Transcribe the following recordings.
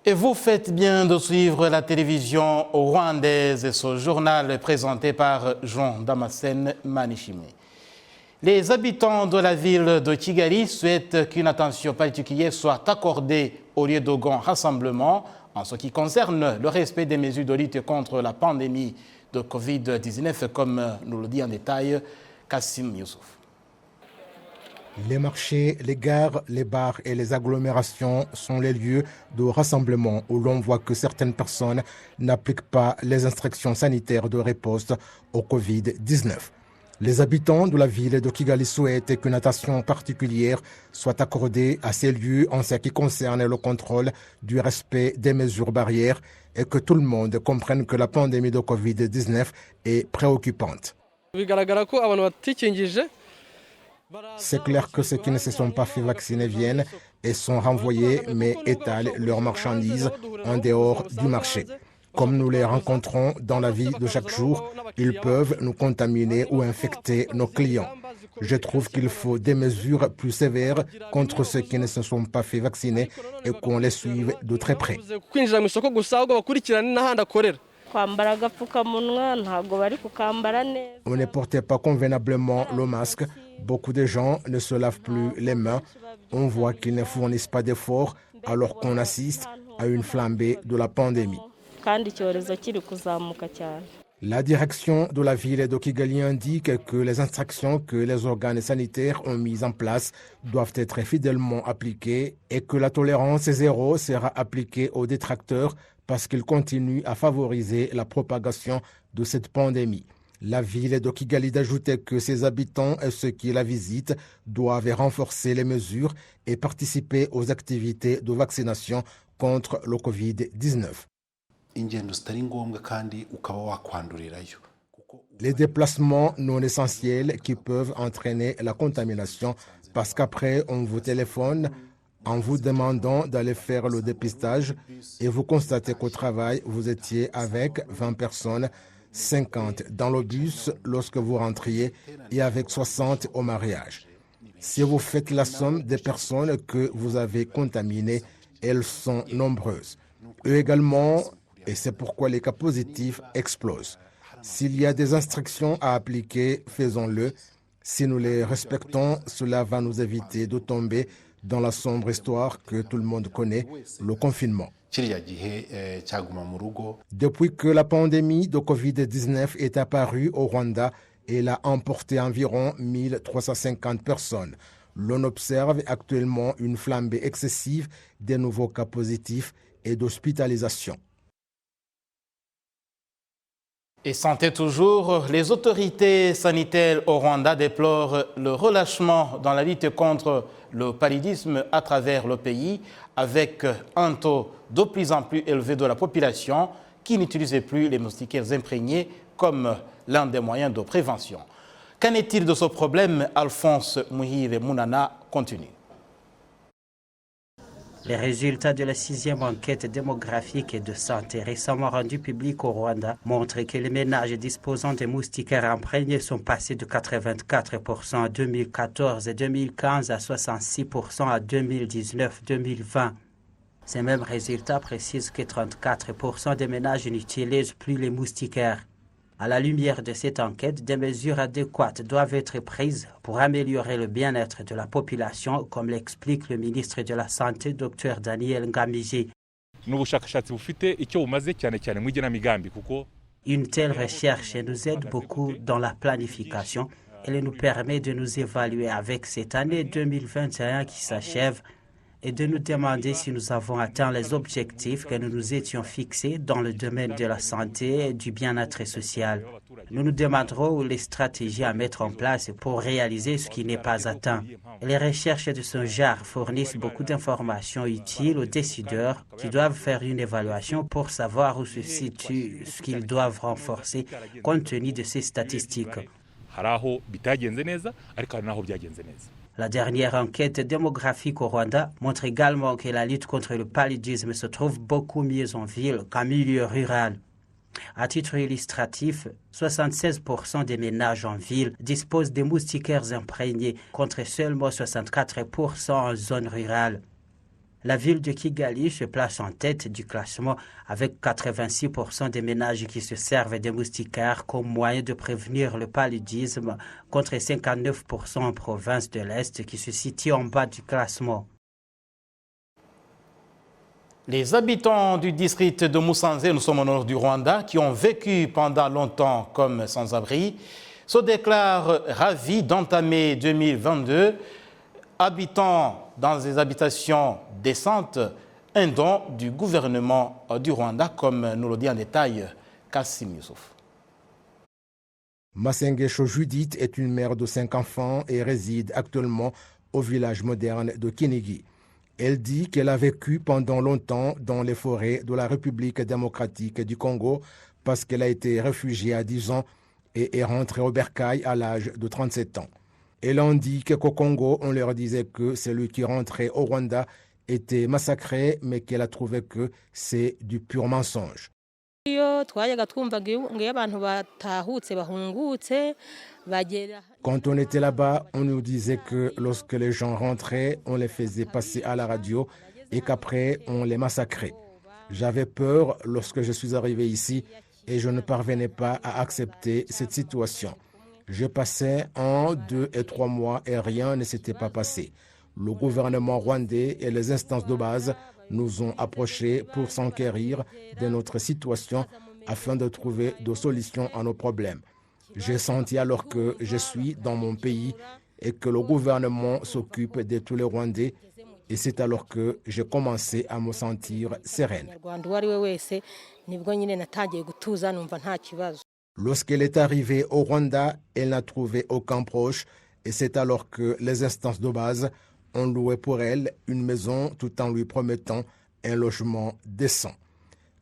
Et vous faites bien de suivre la télévision rwandaise et ce journal présenté par Jean Damascène Manishimwe. Les habitants de la ville de Kigali souhaitent qu'une attention particulière soit accordée au lieu de grand rassemblement en ce qui concerne le respect des mesures de lutte contre la pandémie de Covid-19, comme nous le dit en détail Kassim Youssouf. Les marchés, les gares, les bars et les agglomérations sont les lieux de rassemblement où l'on voit que certaines personnes n'appliquent pas les instructions sanitaires de riposte au Covid-19. Les habitants de la ville de Kigali souhaitent qu'une attention particulière soit accordée à ces lieux en ce qui concerne le contrôle du respect des mesures barrières et que tout le monde comprenne que la pandémie de Covid-19 est préoccupante. C'est clair que ceux qui ne se sont pas fait vacciner viennent et sont renvoyés mais étalent leurs marchandises en dehors du marché. Comme nous les rencontrons dans la vie de chaque jour, ils peuvent nous contaminer ou infecter nos clients. Je trouve qu'il faut des mesures plus sévères contre ceux qui ne se sont pas fait vacciner et qu'on les suive de très près. On ne portait pas convenablement le masque. Beaucoup de gens ne se lavent plus les mains. On voit qu'ils ne fournissent pas d'efforts alors qu'on assiste à une flambée de la pandémie. La direction de la ville de Kigali indique que les instructions que les organes sanitaires ont mises en place doivent être fidèlement appliquées et que la tolérance zéro sera appliquée aux détracteurs parce qu'ils continuent à favoriser la propagation de cette pandémie. La ville de Kigali d'ajouter que ses habitants et ceux qui la visitent doivent renforcer les mesures et participer aux activités de vaccination contre le Covid-19. Les déplacements non essentiels qui peuvent entraîner la contamination parce qu'après on vous téléphone en vous demandant d'aller faire le dépistage et vous constatez qu'au travail vous étiez avec 20 personnes, 50 dans le bus lorsque vous rentriez et avec 60 au mariage. Si vous faites la somme des personnes que vous avez contaminées, elles sont nombreuses. Eux également, et c'est pourquoi les cas positifs explosent. S'il y a des instructions à appliquer, faisons-le. Si nous les respectons, cela va nous éviter de tomber dans la sombre histoire que tout le monde connaît, le confinement. Depuis que la pandémie de Covid-19 est apparue au Rwanda, elle a emporté environ 1350 personnes. L'on observe actuellement une flambée excessive des nouveaux cas positifs et d'hospitalisation. Et santé toujours, les autorités sanitaires au Rwanda déplorent le relâchement dans la lutte contre le paludisme à travers le pays, avec un taux de plus en plus élevé de la population qui n'utilise plus les moustiquaires imprégnés comme l'un des moyens de prévention. Qu'en est-il de ce problème? Alphonse Muhire Mounana continue. Les résultats de la 6e enquête démographique et de santé récemment rendue publique au Rwanda montrent que les ménages disposant de moustiquaires imprégnés sont passés de 84% en 2014 et 2015 à 66% en 2019-2020. Ces mêmes résultats précisent que 34% des ménages n'utilisent plus les moustiquaires. À la lumière de cette enquête, des mesures adéquates doivent être prises pour améliorer le bien-être de la population, comme l'explique le ministre de la Santé, Dr Daniel Ngamije. Une telle recherche nous aide beaucoup dans la planification. Elle nous permet de nous évaluer avec cette année 2021 qui s'achève et de nous demander si nous avons atteint les objectifs que nous nous étions fixés dans le domaine de la santé et du bien-être social. Nous nous demanderons les stratégies à mettre en place pour réaliser ce qui n'est pas atteint. Les recherches de ce genre fournissent beaucoup d'informations utiles aux décideurs qui doivent faire une évaluation pour savoir où se situe ce qu'ils doivent renforcer compte tenu de ces statistiques. La dernière enquête démographique au Rwanda montre également que la lutte contre le paludisme se trouve beaucoup mieux en ville qu'en milieu rural. À titre illustratif, 76% des ménages en ville disposent de moustiquaires imprégnés contre seulement 64% en zone rurale. La ville de Kigali se place en tête du classement avec 86% des ménages qui se servent des moustiquaires comme moyen de prévenir le paludisme contre 59% en province de l'Est qui se situe en bas du classement. Les habitants du district de Musanze, nous sommes au nord du Rwanda, qui ont vécu pendant longtemps comme sans-abri, se déclarent ravis d'entamer 2022, habitant dans des habitations décentes, un don du gouvernement du Rwanda, comme nous le dit en détail Kassim Youssouf. Masengesho Judith est une mère de 5 enfants et réside actuellement au village moderne de Kinigi. Elle dit qu'elle a vécu pendant longtemps dans les forêts de la République démocratique du Congo parce qu'elle a été réfugiée à 10 ans et est rentrée au bercail à l'âge de 37 ans. Elle en dit qu'au Congo, on leur disait que celui qui rentrait au Rwanda était massacré, mais qu'elle a trouvé que c'est du pur mensonge. Quand on était là-bas, on nous disait que lorsque les gens rentraient, on les faisait passer à la radio et qu'après, on les massacrait. J'avais peur lorsque je suis arrivé ici et je ne parvenais pas à accepter cette situation. Je passais 1, 2 et 3 mois et rien ne s'était pas passé. Le gouvernement rwandais et les instances de base nous ont approchés pour s'enquérir de notre situation afin de trouver des solutions à nos problèmes. J'ai senti alors que je suis dans mon pays et que le gouvernement s'occupe de tous les Rwandais et c'est alors que j'ai commencé à me sentir sereine. Lorsqu'elle est arrivée au Rwanda, elle n'a trouvé aucun proche et c'est alors que les instances de base ont loué pour elle une maison tout en lui promettant un logement décent.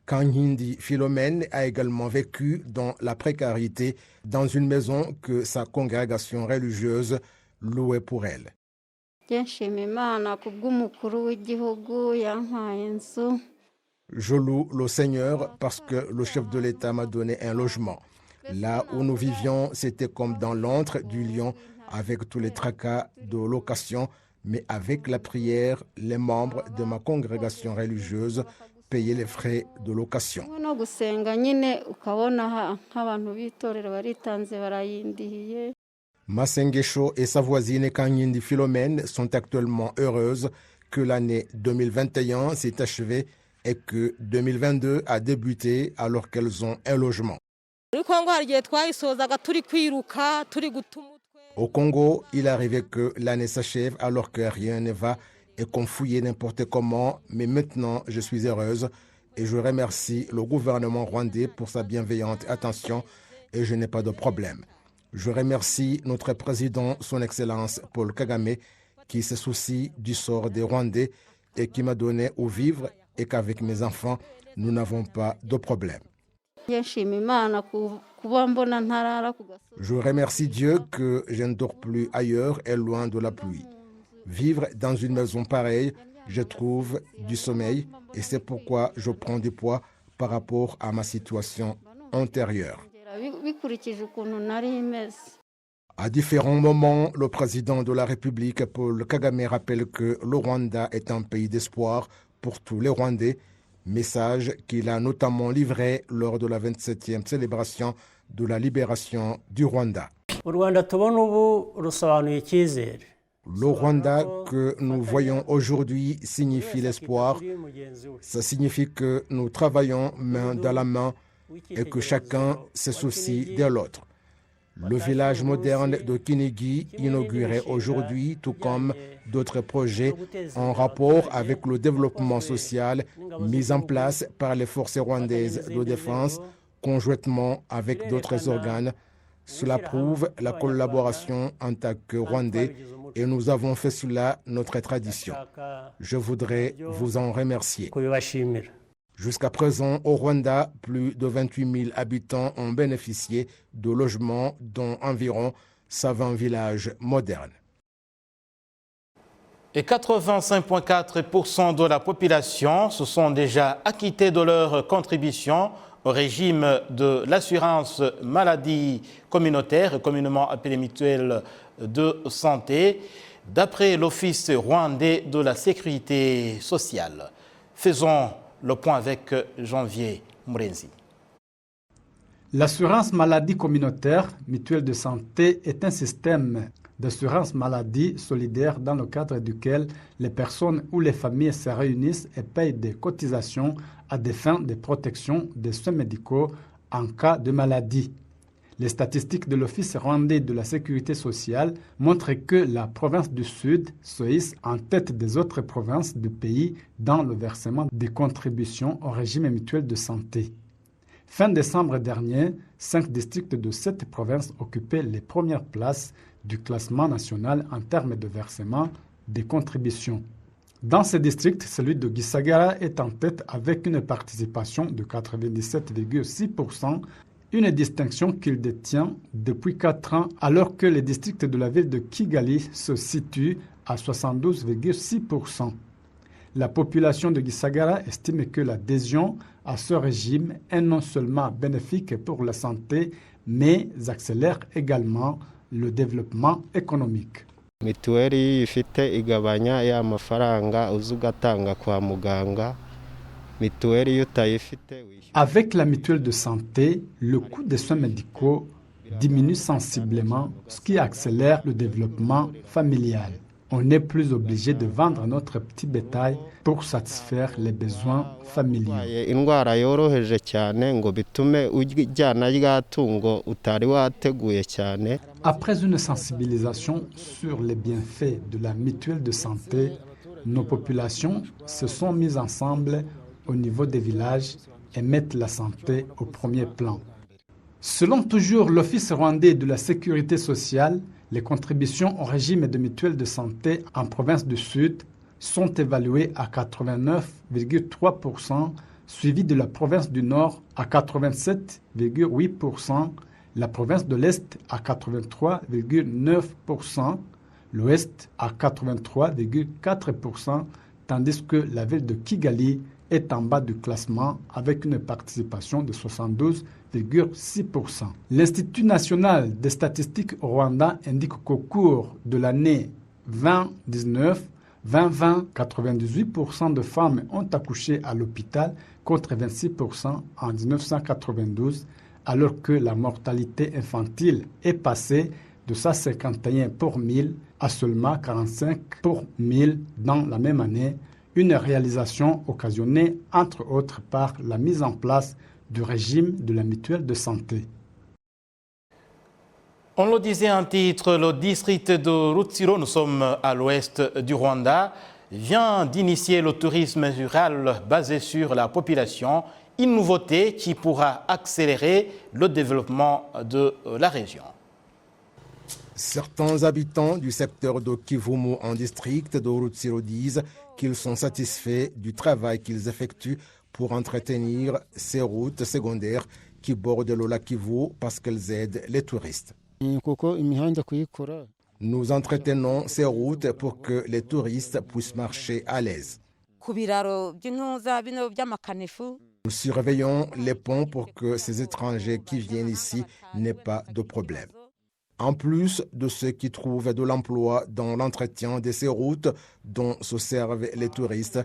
Kankindi Philomène a également vécu dans la précarité dans une maison que sa congrégation religieuse louait pour elle. Je loue le Seigneur parce que le chef de l'État m'a donné un logement. Là où nous vivions, c'était comme dans l'antre du lion avec tous les tracas de location, mais avec la prière, les membres de ma congrégation religieuse payaient les frais de location. Masengesho et sa voisine Kankindi Philomène sont actuellement heureuses que l'année 2021 s'est achevée et que 2022 a débuté alors qu'elles ont un logement. Au Congo, il arrivait que l'année s'achève alors que rien ne va et qu'on fouillait n'importe comment, mais maintenant je suis heureuse et je remercie le gouvernement rwandais pour sa bienveillante attention et je n'ai pas de problème. Je remercie notre président, son Excellence Paul Kagame, qui se soucie du sort des Rwandais et qui m'a donné où vivre et qu'avec mes enfants, nous n'avons pas de problème. Je remercie Dieu que je ne dors plus ailleurs et loin de la pluie. Vivre dans une maison pareille, je trouve du sommeil et c'est pourquoi je prends du poids par rapport à ma situation antérieure. À différents moments, le président de la République, Paul Kagame, rappelle que le Rwanda est un pays d'espoir pour tous les Rwandais, message qu'il a notamment livré lors de la 27e célébration de la libération du Rwanda. Le Rwanda que nous voyons aujourd'hui signifie l'espoir. Ça signifie que nous travaillons main dans la main et que chacun se soucie de l'autre. Le village moderne de Kinigi, inauguré aujourd'hui, tout comme d'autres projets en rapport avec le développement social mis en place par les forces rwandaises de défense, conjointement avec d'autres organes. Cela prouve la collaboration en tant que Rwandais et nous avons fait cela notre tradition. Je voudrais vous en remercier. Jusqu'à présent, au Rwanda, plus de 28 000 habitants ont bénéficié de logements, dont environ 120 villages modernes. Et 85,4% de la population se sont déjà acquittés de leur contribution au régime de l'assurance maladie communautaire, communément appelée mutuelle de santé. d'après l'Office rwandais de la sécurité sociale. Faisons le point avec Janvier Mourenzi. L'assurance maladie communautaire mutuelle de santé est un système d'assurance maladie solidaire dans le cadre duquel les personnes ou les familles se réunissent et payent des cotisations à des fins de protection des soins médicaux en cas de maladie. Les statistiques de l'Office rwandais de la sécurité sociale montrent que la province du Sud se hisse en tête des autres provinces du pays dans le versement des contributions au régime mutuel de santé. Fin décembre dernier, 5 districts de cette province occupaient les premières places du classement national en termes de versement des contributions. Dans ces districts, celui de Gisagara est en tête avec une participation de 97,6%, une distinction qu'il détient depuis 4 ans, alors que les districts de la ville de Kigali se situent à 72,6%. La population de Gisagara estime que l'adhésion à ce régime est non seulement bénéfique pour la santé, mais accélère également le développement économique. Mituweli ifite igabanya ya mafaranga uzugatanga kwa muganga. Mituweli yutayifite. Avec la mutuelle de santé, le coût des soins médicaux diminue sensiblement, ce qui accélère le développement familial. On n'est plus obligé de vendre notre petit bétail pour satisfaire les besoins familiaux. Indwara yoroheje cyane ngo bitume ujyana rya tungo utari wateguye cyane. Après une sensibilisation sur les bienfaits de la mutuelle de santé, nos populations se sont mises ensemble au niveau des villages et mettent la santé au premier plan. Selon toujours l'Office rwandais de la sécurité sociale, les contributions au régime de mutuelle de santé en province du Sud sont évaluées à 89,3%, suivies de la province du Nord à 87,8%, la province de l'Est à 83,9%, l'Ouest à 83,4%, tandis que la ville de Kigali est en bas du classement avec une participation de 72,6%. L'Institut national des statistiques au Rwanda indique qu'au cours de l'année 2019, 98% de femmes ont accouché à l'hôpital contre 26% en 1992, alors que la mortalité infantile est passée de 151 pour 1000 à seulement 45 pour 1000 dans la même année, une réalisation occasionnée entre autres par la mise en place du régime de la mutuelle de santé. On le disait en titre, le district de Rutsiro, nous sommes à l'ouest du Rwanda, vient d'initier le tourisme rural basé sur la population, une nouveauté qui pourra accélérer le développement de la région. Certains habitants du secteur de Kivumu en district de Rutsiro disent qu'ils sont satisfaits du travail qu'ils effectuent pour entretenir ces routes secondaires qui bordent le lac Kivu parce qu'elles aident les touristes. Nous entretenons ces routes pour que les touristes puissent marcher à l'aise. Nous surveillons les ponts pour que ces étrangers qui viennent ici n'aient pas de problème. En plus de ceux qui trouvent de l'emploi dans l'entretien de ces routes dont se servent les touristes,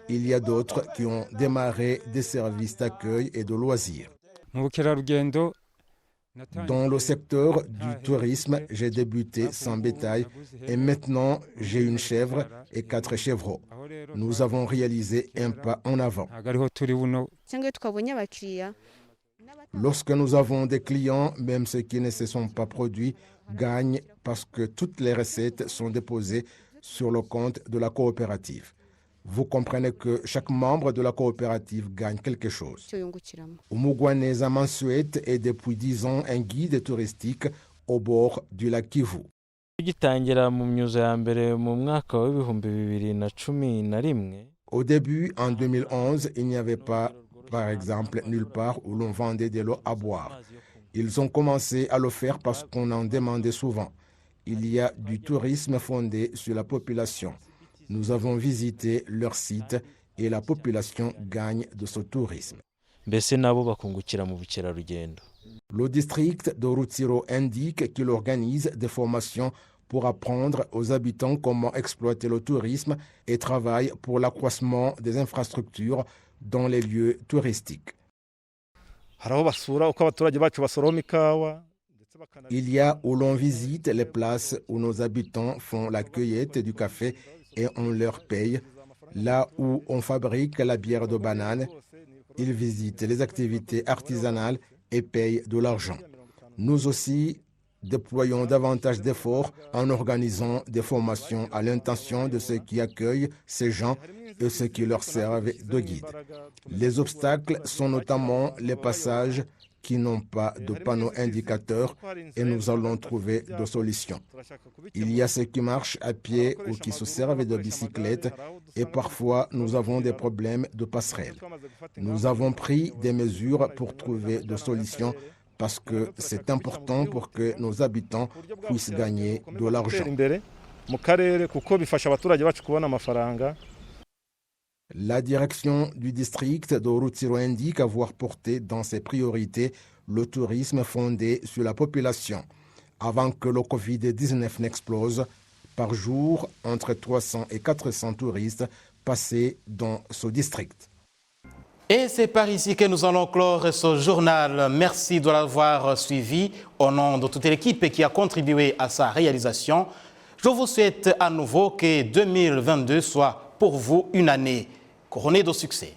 il y a d'autres qui ont démarré des services d'accueil et de loisirs. Dans le secteur du tourisme, j'ai débuté sans bétail et maintenant j'ai une chèvre et 4 chevreaux. Nous avons réalisé un pas en avant. Lorsque nous avons des clients, même ceux qui ne se sont pas produits gagnent parce que toutes les recettes sont déposées sur le compte de la coopérative. Vous comprenez que chaque membre de la coopérative gagne quelque chose. Umugwaneza Mansuet est depuis 10 ans un guide touristique au bord du lac Kivu. Au début, en 2011, il n'y avait pas, par exemple, nulle part où l'on vendait de l'eau à boire. Ils ont commencé à le faire parce qu'on en demandait souvent. Il y a du tourisme fondé sur la population. Nous avons visité leur site et la population gagne de ce tourisme. Le district de Rutsiro indique qu'il organise des formations pour apprendre aux habitants comment exploiter le tourisme et travaille pour l'accroissement des infrastructures dans les lieux touristiques. Il y a où l'on visite les places où nos habitants font la cueillette du café et on leur paye. Là où on fabrique la bière de banane, ils visitent les activités artisanales et payent de l'argent. Nous aussi déployons davantage d'efforts en organisant des formations à l'intention de ceux qui accueillent ces gens et ceux qui leur servent de guide. Les obstacles sont notamment les passages qui n'ont pas de panneaux indicateurs et nous allons trouver des solutions. Il y a ceux qui marchent à pied ou qui se servent de bicyclettes et parfois nous avons des problèmes de passerelles. Nous avons pris des mesures pour trouver des solutions parce que c'est important pour que nos habitants puissent gagner de l'argent. La direction du district de Rutsiro indique avoir porté dans ses priorités le tourisme fondé sur la population. Avant que le Covid-19 n'explose, par jour, entre 300 et 400 touristes passaient dans ce district. Et c'est par ici que nous allons clore ce journal. Merci de l'avoir suivi. Au nom de toute l'équipe qui a contribué à sa réalisation, je vous souhaite à nouveau que 2022 soit pour vous une année couronnée de succès.